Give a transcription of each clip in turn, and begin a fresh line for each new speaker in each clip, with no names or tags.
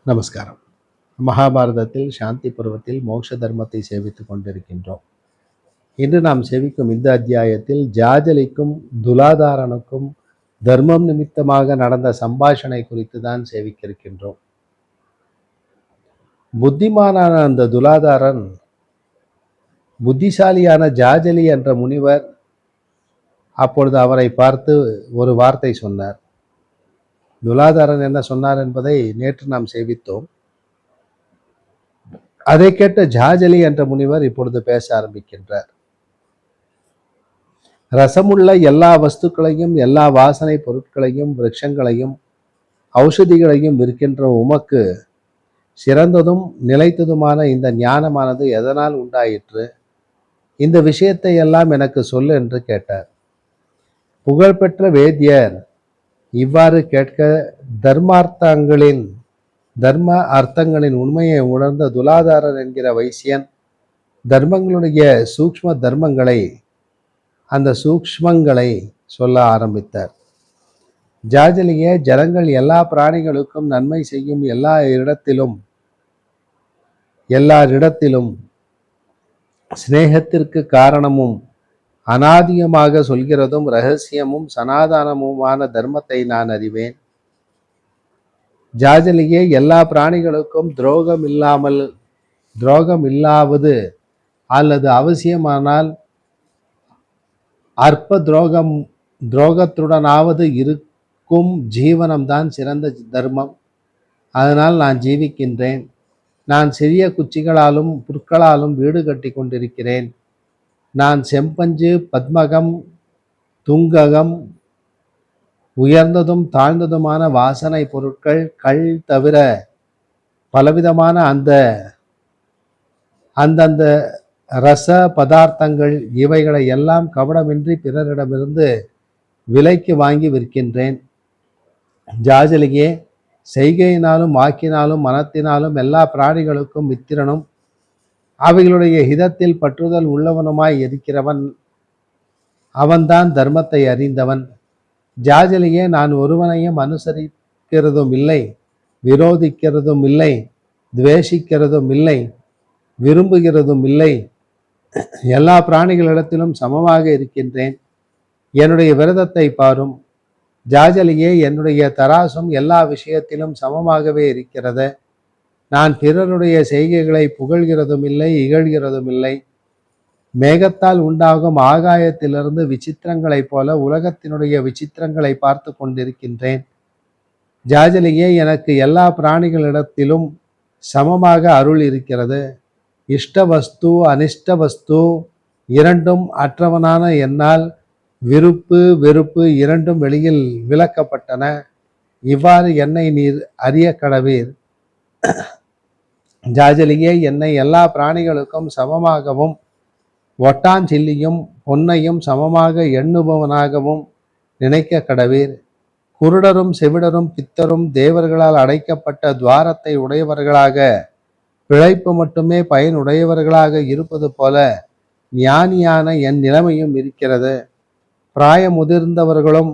நமஸ்காரம். மகாபாரதத்தில் சாந்தி பருவத்தில் மோட்ச தர்மத்தை சேவித்துக் கொண்டிருக்கின்றோம். இன்று நாம் சேவிக்கும் இந்த அத்தியாயத்தில் ஜாஜலிக்கும் துலாதாரனுக்கும் தர்மம் நிமித்தமாக நடந்த சம்பாஷணை குறித்து தான் சேவிக்க இருக்கின்றோம். புத்திமானான அந்த துலாதாரன் புத்திசாலியான ஜாஜலி என்ற முனிவர் அப்பொழுது அவரை பார்த்து ஒரு வார்த்தை சொன்னார். துலாதாரன் என்ன சொன்னார் என்பதை நேற்று நாம் சேவித்தோம். அதை கேட்ட ஜாஜலி என்ற முனிவர் இப்பொழுது பேச ஆரம்பிக்கின்றார். ரசமுள்ள எல்லா வஸ்துக்களையும், எல்லா வாசனை பொருட்களையும், விருட்சங்களையும், ஔஷதிகளையும் விற்கின்ற உமக்கு சிறந்ததும் நிலைத்ததுமான இந்த ஞானமானது எதனால் உண்டாயிற்று? இந்த விஷயத்தை எல்லாம் எனக்கு சொல்லு என்று கேட்டார். புகழ்பெற்ற வேதியர் இவ்வாறு கேட்க தர்ம அர்த்தங்களின் உண்மையை உணர்ந்த துலாதாரர் என்கிற வைசியன் தர்மங்களுடைய அந்த சூக்ஷ்மங்களை சொல்ல ஆரம்பித்தார். ஜாஜலியே, ஜனங்கள் எல்லா பிராணிகளுக்கும் நன்மை செய்யும் எல்லாரிடத்திலும் சிநேகத்திற்கு காரணமும் அனாதியமாக சொல்கிறதும் இரகசியமும் சனாதனமுமான தர்மத்தை நான் அறிவேன். ஜாஜலியே, எல்லா பிராணிகளுக்கும் துரோகம் இல்லாவது அல்லது அவசியமானால் அற்ப துரோகத்துடனாவது இருக்கும் ஜீவனம்தான் சிறந்த தர்மம். அதனால் நான் ஜீவிக்கின்றேன். நான் சிறிய குச்சிகளாலும் புற்களாலும் வீடு கட்டி கொண்டிருக்கிறேன். நான் செம்பஞ்சு, பத்மகம், துங்ககம், உயர்ந்ததும் தாழ்ந்ததுமான வாசனை பொருட்கள், கல் தவிர பலவிதமான அந்தந்த ரச பதார்த்தங்கள் இவைகளை எல்லாம் கபடமின்றி பிறரிடமிருந்து விலைக்கு வாங்கி விற்கின்றேன். ஜாஜலியே, செய்கையினாலும் வாக்கினாலும் மனத்தினாலும் எல்லா பிராணிகளுக்கும் மித்திரனும் அவைகளுடைய ஹிதத்தில் பற்றுதல் உள்ளவனுமாய் இருக்கிறவன் அவன்தான் தர்மத்தை அறிந்தவன். ஜாஜலியே, நான் ஒருவனையும் அனுசரிக்கிறதும் இல்லை, விரோதிக்கிறதும் இல்லை, துவேஷிக்கிறதும் இல்லை, விரும்புகிறதும் இல்லை. எல்லா பிராணிகளிடத்திலும் சமமாக இருக்கின்றேன். என்னுடைய விரதத்தை பாரும். ஜாஜலியே, என்னுடைய தராசும் எல்லா விஷயத்திலும் சமமாகவே இருக்கிறது. நான் பிறருடைய செய்கைகளை புகழ்கிறதும் இல்லை, இகழ்கிறதும் இல்லை. மேகத்தால் உண்டாகும் ஆகாயத்திலிருந்து விசித்திரங்களைப் போல உலகத்தினுடைய விசித்திரங்களை பார்த்து கொண்டிருக்கின்றேன். ஜாஜலியே, எனக்கு எல்லா பிராணிகளிடத்திலும் சமமாக அருள் இருக்கிறது. இஷ்ட வஸ்து அனிஷ்ட வஸ்து இரண்டும் அற்றவனான என்னால் விருப்பு வெறுப்பு இரண்டும் வெளியில் விலக்கப்பட்டன. இவ்வாறு என்னை நீர் அறிய கடவீர். ஜாஜலியே, என்னை எல்லா பிராணிகளுக்கும் சமமாகவும் ஒட்டாஞ்சில்லியும் பொன்னையும் சமமாக எண்ணுபவனாகவும் நினைக்க கடவீர். குருடரும் செவிடரும் பித்தரும் தேவர்களால் அடைக்கப்பட்ட துவாரத்தை உடையவர்களாக பிழைப்பு மட்டுமே பயனுடையவர்களாக இருப்பது போல ஞானியான என் நிலைமையும் இருக்கிறது. பிராய முதிர்ந்தவர்களும்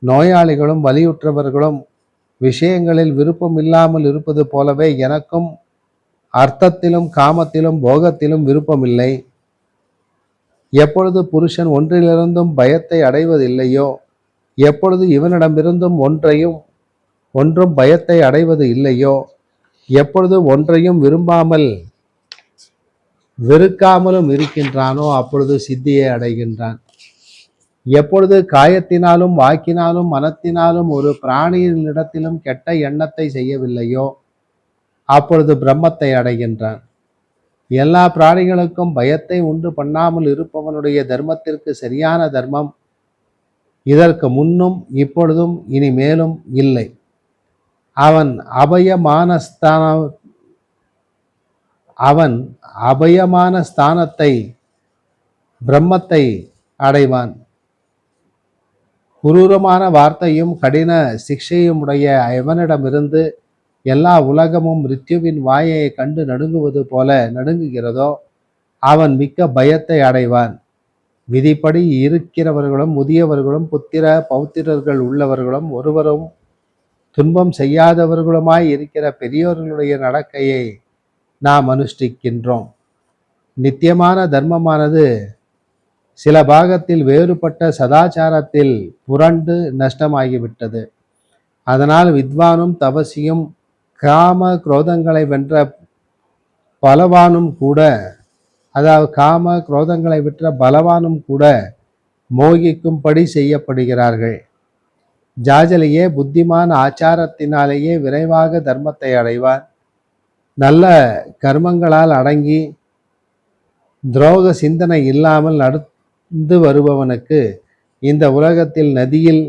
நோயாளிகளும் வலியுற்றவர்களும் விஷயங்களில் விருப்பம் இல்லாமல் இருப்பது போலவே எனக்கும் அர்த்தத்திலும் காமத்திலும் போகத்திலும் விருப்பமில்லை. எப்பொழுது புருஷன் ஒன்றிலிருந்தும் பயத்தை அடைவதில்லையோ, எப்பொழுது இவனிடமிருந்தும் ஒன்றும் பயத்தை அடைவது இல்லையோ, எப்பொழுது ஒன்றையும் வெறுக்காமலும் இருக்கின்றானோ அப்பொழுது சித்தியை அடைகின்றான். எப்பொழுது காயத்தினாலும் வாக்கினாலும் மனத்தினாலும் ஒரு பிராணியினிடத்திலும் கெட்ட எண்ணத்தை செய்யவில்லையோ அப்பொழுது பிரம்மத்தை அடைகின்றான். எல்லா பிராணிகளுக்கும் பயத்தை உண்டு பண்ணாமல் இருப்பவனுடைய தர்மத்திற்கு சரியான தர்மம் இதற்கு முன்னும் இப்பொழுதும் இனி மேலும் இல்லை. அவன் அபயமான ஸ்தானத்தை பிரம்மத்தை அடைவான். குரூரமான வார்த்தையும் கடின சிக்ஷையும் உடைய எவனிடமிருந்து எல்லா உலகமும் மிருத்யுவின் வாயை கண்டு நடுங்குவது போல நடுங்குகிறதோ அவன் மிக்க பயத்தை அடைவான். விதிப்படி இருக்கிறவர்களும் முதியவர்களும் புத்திர பௌத்திரர்கள் உள்ளவர்களும் ஒருவரும் துன்பம் செய்யாதவர்களுமாய் இருக்கிற பெரியோர்களுடைய நடக்கையை நாம் அனுஷ்டிக்கின்றோம். நித்தியமான தர்மமானது சில பாகத்தில் வேறுபட்ட சதாச்சாரத்தில் புரண்டு நஷ்டமாகிவிட்டது. அதனால் வித்வானும் தபசியும் காம குரோதங்களை வென்ற பலவானும் கூட, அதாவது காம குரோதங்களை விற்ற பலவானும் கூட மோகிக்கும்படி செய்யப்படுகிறார்கள். ஜாஜலியே புத்திமான் ஆச்சாரத்தினாலேயே விரைவாக தர்மத்தை அடைவார். நல்ல கர்மங்களால் அடங்கி துரோக சிந்தனை இல்லாமல் நடந்து வருபவனுக்கு இந்த உலகத்தில் நதியில்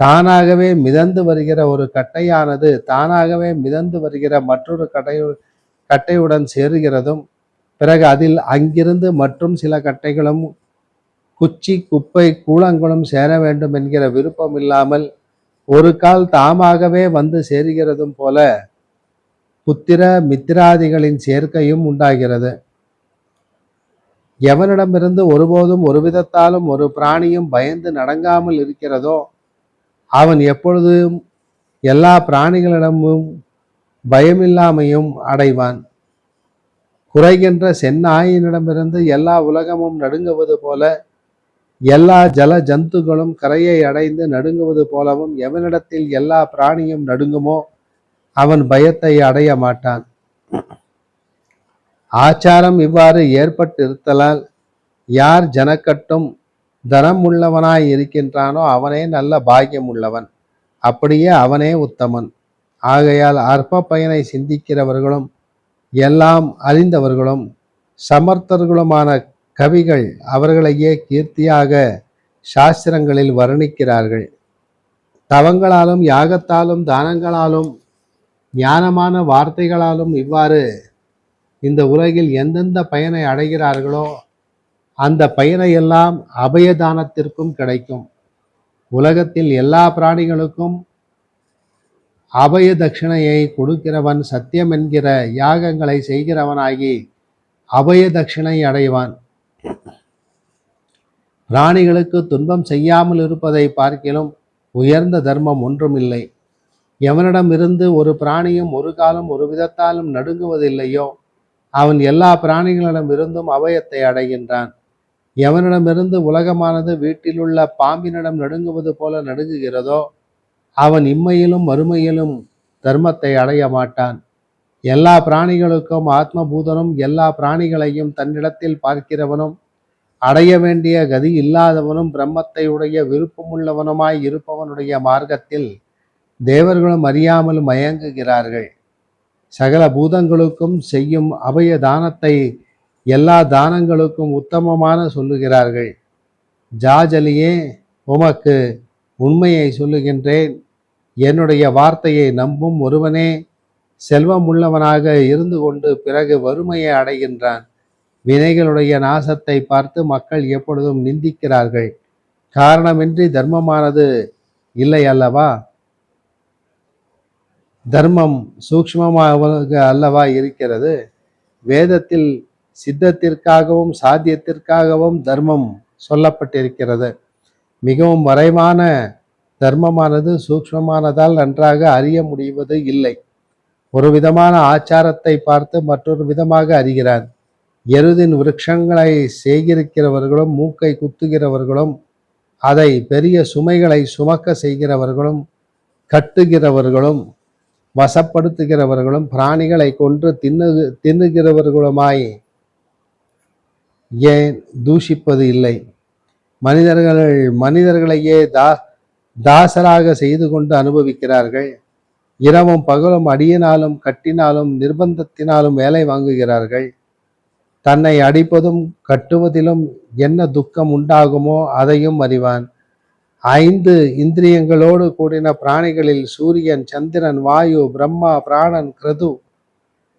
தானாகவே மிதந்து வருகிற ஒரு கட்டையானது தானாகவே மிதந்து வருகிற மற்றொரு கட்டையுடன் சேருகிறதும், பிறகு அதில் அங்கிருந்து மற்றும் சில கட்டைகளும் குச்சி குப்பை கூளங்களும் சேர வேண்டும் என்கிற விருப்பம் இல்லாமல் ஒரு கால் தாமாகவே வந்து சேருகிறதும் போல புத்திர மித்திராதிகளின் சேர்க்கையும் உண்டாகிறது. எவனிடமிருந்து ஒருபோதும் ஒரு விதத்தாலும் ஒரு பிராணியும் பயந்து நடங்காமல் இருக்கிறதோ அவன் எப்பொழுதும் எல்லா பிராணிகளிடமும் பயமில்லாமையும் அடைவான். குறைகின்ற செந்நாயினிடமிருந்து எல்லா உலகமும் நடுங்குவது போல, எல்லா ஜல ஜந்துகளும் கரையை அடைந்து நடுங்குவது போலவும் எவனிடத்தில் எல்லா பிராணியும் நடுங்குமோ அவன் பயத்தை அடைய மாட்டான். ஆச்சாரம் இவ்வாறு ஏற்பட்டிருத்தலால் யார் ஜனக்கட்டும் தனம் உள்ளவனாய் இருக்கின்றானோ அவனே நல்ல பாக்கியம் உள்ளவன், அப்படியே அவனே உத்தமன். ஆகையால் அற்ப பயனை சிந்திக்கிறவர்களும் எல்லாம் அறிந்தவர்களும் சமர்த்தர்களுமான கவிகள் அவர்களையே கீர்த்தியாக சாஸ்திரங்களில் வர்ணிக்கிறார்கள். தவங்களாலும் யாகத்தாலும் தானங்களாலும் ஞானமான வார்த்தைகளாலும் இவ்வாறு இந்த உலகில் எந்தெந்த பயனை அடைகிறார்களோ அந்த பயனையெல்லாம் அபயதானத்திற்கும் கிடைக்கும். உலகத்தில் எல்லா பிராணிகளுக்கும் அபய தட்சிணையை கொடுக்கிறவன் சத்தியம் என்கிற யாகங்களை செய்கிறவனாகி அபய தட்சிணை அடைவான். பிராணிகளுக்கு துன்பம் செய்யாமல் இருப்பதை பார்க்கிலும் உயர்ந்த தர்மம் ஒன்றுமில்லை. எவனிடம் இருந்து ஒரு பிராணியும் ஒரு காலம் ஒரு விதத்தாலும் நடுங்குவதில்லையோ அவன் எல்லா பிராணிகளிடம் இருந்தும் அபயத்தை அடைகின்றான். எவனிடமிருந்து உலகமானது வீட்டிலுள்ள பாம்பினிடம் நடுங்குவது போல நடுங்குகிறதோ அவன் இம்மையிலும் மறுமையிலும் தர்மத்தை அடைய மாட்டான். எல்லா பிராணிகளுக்கும் ஆத்மபூதனும் எல்லா பிராணிகளையும் தன்னிடத்தில் பார்க்கிறவனும் அடைய வேண்டிய கதி இல்லாதவனும் பிரம்மத்தை உடைய விருப்பமுள்ளவனுமாய் இருப்பவனுடைய மார்க்கத்தில் தேவர்களும் அறியாமல் மயங்குகிறார்கள். சகல பூதங்களுக்கும் செய்யும் அபய தானத்தை எல்லா தானங்களுக்கும் உத்தமமான சொல்லுகிறார்கள். ஜாஜலியே, உமக்கு உண்மையை சொல்லுகின்றேன். என்னுடைய வார்த்தையை நம்பும் ஒருவனே செல்வம் உள்ளவனாக இருந்து கொண்டு பிறகு வறுமையை அடைகின்றான். வினைகளுடைய நாசத்தை பார்த்து மக்கள் எப்பொழுதும் நிந்திக்கிறார்கள். காரணமின்றி தர்மமானது இல்லை அல்லவா? தர்மம் சூக்ஷ்மமாக அல்லவா இருக்கிறது? வேதத்தில் சித்தத்திற்காகவும் சாத்தியத்திற்காகவும் தர்மம் சொல்லப்பட்டிருக்கிறது. மிகவும் மறைவான தர்மமானது சூக்ஷ்மமானதால் நன்றாக அறிய முடிவது இல்லை. ஒரு விதமான ஆச்சாரத்தை பார்த்து மற்றொரு விதமாக அறிகிறான். எருதின் விருட்சங்களை சேகரிக்கிறவர்களும் மூக்கை குத்துகிறவர்களும் அதை பெரிய சுமைகளை சுமக்க செய்கிறவர்களும் கட்டுகிறவர்களும் வசப்படுத்துகிறவர்களும் பிராணிகளை கொன்று தின்னுகிறவர்களுமாய் ஏன் தூஷிப்பது இல்லை? மனிதர்களையே தாசராக செய்து கொண்டு அனுபவிக்கிறார்கள். இரவும் பகலும் அடியினாலும் கட்டினாலும் நிர்பந்தத்தினாலும் வேலை வாங்குகிறார்கள். தன்னை அடிப்பதும் கட்டுவதிலும் என்ன துக்கம் உண்டாகுமோ அதையும் அறிவான். 5 இந்திரியங்களோடு கூடின பிராணிகளில் சூரியன், சந்திரன், வாயு, பிரம்மா, பிராணன், கிருது,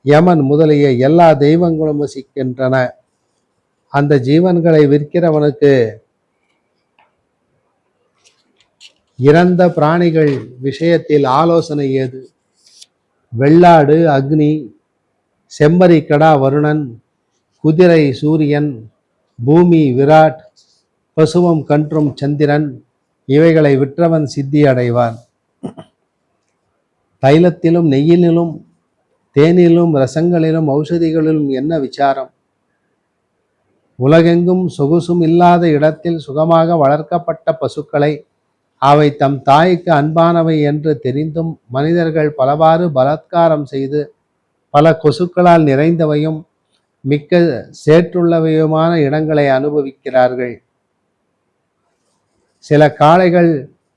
யமன் முதலிய எல்லா தெய்வங்களும் வசிக்கின்றன. அந்த ஜீவன்களை விற்கிறவனுக்கு இறந்த பிராணிகள் விஷயத்தில் ஆலோசனை ஏது? வெள்ளாடு அக்னி, செம்மறி கடா வருணன், குதிரை சூரியன், பூமி விராட், பசுவும் கன்றும் சந்திரன், இவைகளை விற்றவன் சித்தி அடைவான். தைலத்திலும் நெய்யிலும் தேனிலும் ரசங்களிலும் ஔஷதிகளிலும் என்ன விசாரம்? உலகெங்கும் சொகுசும் இல்லாத இடத்தில் சுகமாக வளர்க்கப்பட்ட பசுக்களை அவை தம் தாய்க்கு அன்பானவை என்று தெரிந்தும் மனிதர்கள் பலவாறு பலாத்காரம் செய்து பல கொசுக்களால் நிறைந்தவையும் மிக்க சேற்றுள்ளவையுமான இடங்களை அனுபவிக்கிறார்கள். சில காளைகள்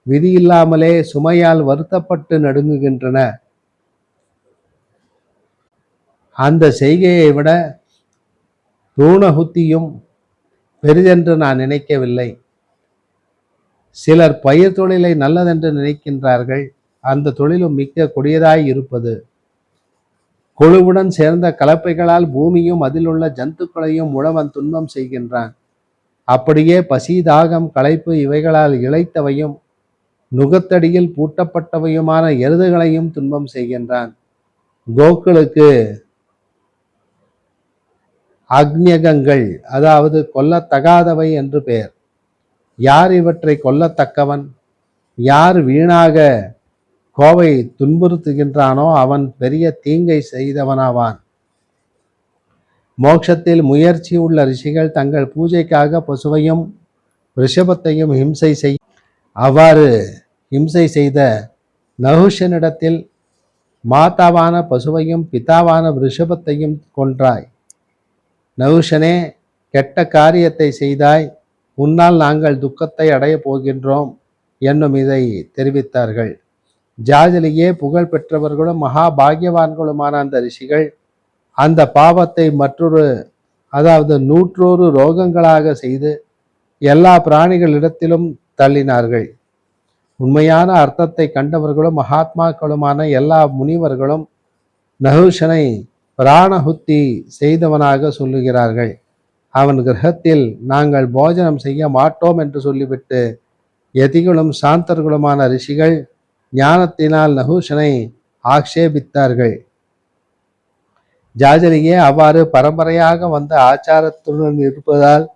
விதியில்லாமலே சுமையால் வருத்தப்பட்டு நடுங்குகின்றன. அந்த செய்கையை விட ரூணஹுத்தியும் பெரிதென்று நான் நினைக்கவில்லை. சிலர் பயிர் தொழிலை நல்லதென்று நினைக்கின்றார்கள். அந்த தொழிலும் மிக்க கொடியதாய் இருப்பது. கொழுவுடன் சேர்ந்த கலப்பைகளால் பூமியும் அதிலுள்ள ஜந்துக்களையும் உழவன் துன்பம் செய்கின்றான். அப்படியே பசி, தாகம், களைப்பு இவைகளால் இளைத்தவையும் நுகத்தடியில் பூட்டப்பட்டவையுமான எருதுகளையும் துன்பம் செய்கின்றான். கோக்களுக்கு அக்ஞகங்கள், அதாவது கொல்லத்தகாதவை என்று பெயர். யார் இவற்றை கொல்லத்தக்கவன்? யார் வீணாக கோவை துன்புறுத்துகின்றானோ அவன் பெரிய தீங்கை செய்தவனாவான். மோட்சத்தில் முயற்சி உள்ள ரிஷிகள் தங்கள் பூஜைக்காக பசுவையும் ரிஷபத்தையும் அவ்வாறு ஹிம்சை செய்த நகுஷனிடத்தில் மாதாவான பசுவையும் பிதாவான ரிஷபத்தையும் கொன்றாய். நகுஷனே, கெட்ட காரியத்தை செய்தாய். உன்னால் நாங்கள் துக்கத்தை அடையப் போகின்றோம் என்னும் இதை தெரிவித்தார்கள். ஜாஜலியே புகழ் பெற்றவர்களும் மகாபாகியவான்களுமான அந்த ரிஷிகள் அந்த பாவத்தை அதாவது 101 ரோகங்களாக செய்து எல்லா பிராணிகளிடத்திலும் தள்ளினார்கள். உண்மையான அர்த்தத்தை கண்டவர்களும் மகாத்மாக்களுமான எல்லா முனிவர்களும் நகுஷனை பிராணஹுத்தி செய்தவனாக சொல்லுகிறார்கள். அவன் கிரகத்தில் நாங்கள் போஜனம் செய்ய மாட்டோம் என்று சொல்லிவிட்டு யதிகளும் சாந்தர்களுமான ரிஷிகள் ஞானத்தினால் நகுஷனை ஆக்ஷேபித்தார்கள். ஜாஜலியே, அவ்வாறு பரம்பரையாக வந்த ஆச்சாரத்துடன் இருப்பதால்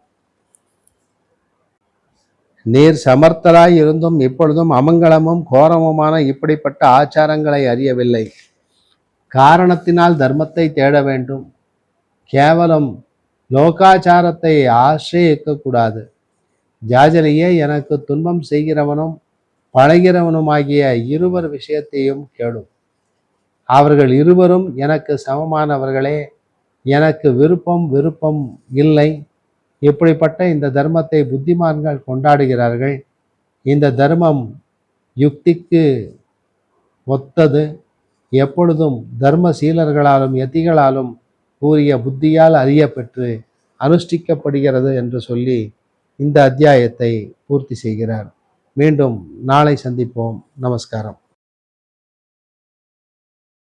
நீர் சமர்த்தராய் இருந்தும் இப்பொழுதும் அமங்கலமும் கோரமுமான இப்படிப்பட்ட ஆச்சாரங்களை அறியவில்லை. காரணத்தினால் தர்மத்தை தேட வேண்டும். கேவலம் லோகாச்சாரத்தை ஆசிரியக்கூடாது. ஜாஜலியே, எனக்கு துன்பம் செய்கிறவனும் பழகிறவனுமாகிய இருவர் விஷயத்தையும் கேளும். அவர்கள் இருவரும் எனக்கு சமமானவர்களே. எனக்கு விருப்பம் இல்லை. இப்படிப்பட்ட இந்த தர்மத்தை புத்திமான்கள் கொண்டாடுகிறார்கள். இந்த தர்மம் யுக்திக்கு ஒத்தது. எப்பொழுதும் தர்மசீலர்களாலும் யதிகளாலும் கூறிய புத்தியால் அறியப்பெற்று அனுஷ்டிக்கப்படுகிறது என்று சொல்லி இந்த அத்தியாயத்தை பூர்த்தி செய்கிறார். மீண்டும் நாளை சந்திப்போம். நமஸ்காரம்.